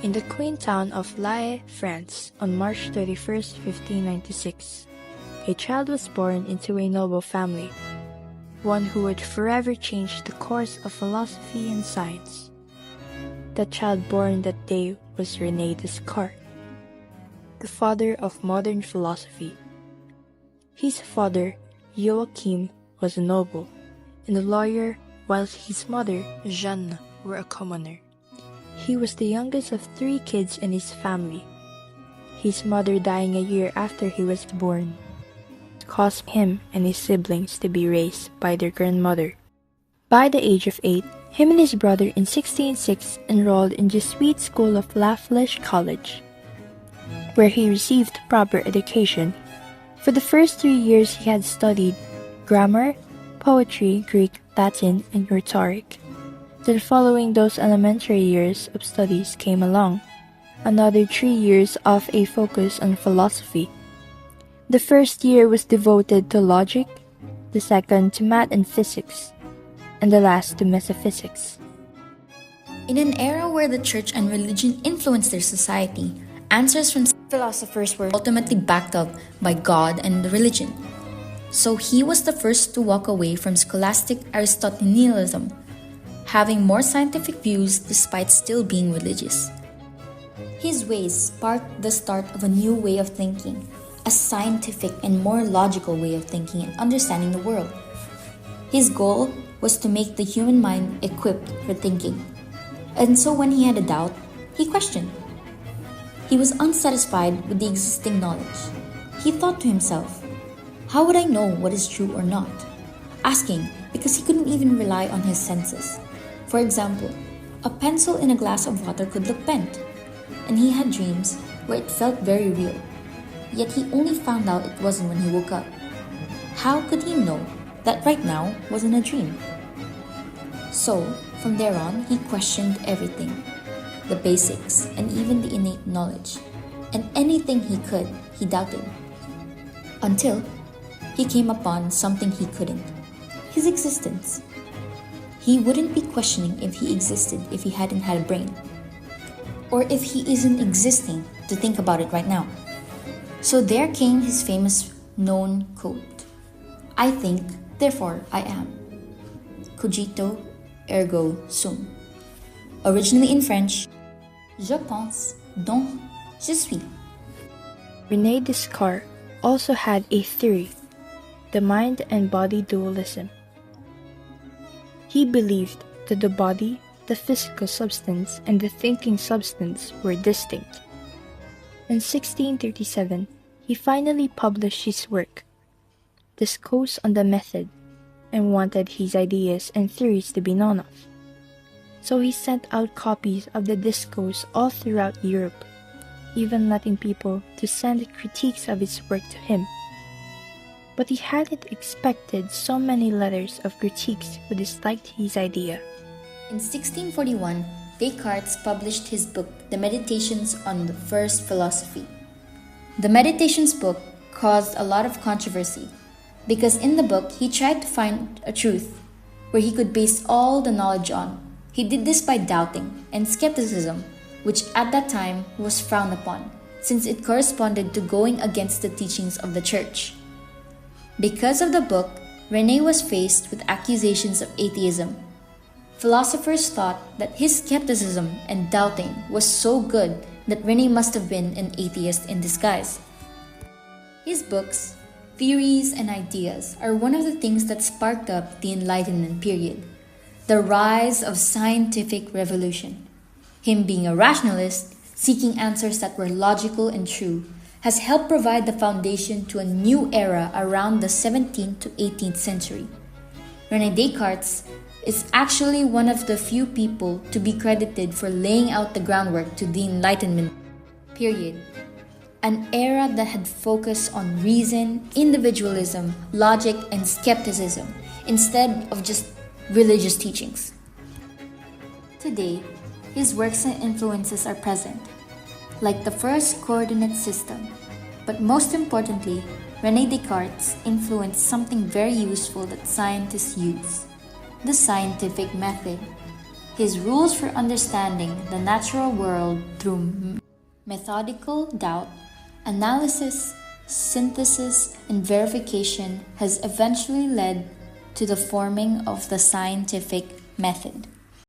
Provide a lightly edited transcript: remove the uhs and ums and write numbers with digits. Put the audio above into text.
In the quaint town of La, France, on March 31st, 1596, a child was born into a noble family, one who would forever change the course of philosophy and science. The child born that day was Rene Descartes, the father of modern philosophy. His father, Joachim, was a noble and a lawyer, whilst his mother, Jeanne, were a commoner. He was the youngest of 3 kids in his family, his mother dying a year after he was born, caused him and his siblings to be raised by their grandmother. By the age of 8, him and his brother in 1606 enrolled in Jesuit school of La Flèche College, where he received proper education. For the first 3 years he had studied grammar, poetry, Greek, Latin, and rhetoric. Then following those elementary years of studies came along another 3 years of a focus on philosophy. The first year was devoted to logic, the second to math and physics, and the last to metaphysics. In an era where the church and religion influenced their society, answers from philosophers were ultimately backed up by God and the religion. So he was the first to walk away from scholastic Aristotelianism, having more scientific views despite still being religious. His ways sparked the start of a new way of thinking, a scientific and more logical way of thinking and understanding the world. His goal was to make the human mind equipped for thinking. And so when he had a doubt, he questioned. He was unsatisfied with the existing knowledge. He thought to himself, how would I know what is true or not? Asking because he couldn't even rely on his senses. For example, a pencil in a glass of water could look bent, and he had dreams where it felt very real. Yet he only found out it wasn't when he woke up. How could he know that right now wasn't a dream? So, from there on, he questioned everything, the basics and even the innate knowledge, and anything he could, he doubted. Until he came upon something he couldn't, his existence. He wouldn't be questioning if he existed if he hadn't had a brain, or if he isn't existing to think about it right now. So there came his famous known quote, I think, therefore I am. Cogito, ergo sum. Originally in French, je pense, donc je suis. Rene Descartes also had a theory, the mind and body dualism. He believed that the body, the physical substance, and the thinking substance were distinct. In 1637, he finally published his work, Discourse on the Method, and wanted his ideas and theories to be known of. So he sent out copies of the Discourse all throughout Europe, even letting people to send critiques of his work to him. But he hadn't expected so many letters of critiques who disliked his idea. In 1641, Descartes published his book, The Meditations on the First Philosophy. The Meditations book caused a lot of controversy because in the book he tried to find a truth where he could base all the knowledge on. He did this by doubting and skepticism, which at that time was frowned upon since it corresponded to going against the teachings of the church. Because of the book, Rene was faced with accusations of atheism. Philosophers thought that his skepticism and doubting was so good that Rene must have been an atheist in disguise. His books, theories, and ideas are one of the things that sparked up the Enlightenment period, the rise of scientific revolution. Him being a rationalist, seeking answers that were logical and true, has helped provide the foundation to a new era around the 17th to 18th century. Rene Descartes is actually one of the few people to be credited for laying out the groundwork to the Enlightenment period, an era that had focused on reason, individualism, logic, and skepticism instead of just religious teachings. Today, his works and influences are present, like the first coordinate system. But most importantly, Rene Descartes influenced something very useful that scientists use, the scientific method. His rules for understanding the natural world through methodical doubt, analysis, synthesis, and verification has eventually led to the forming of the scientific method.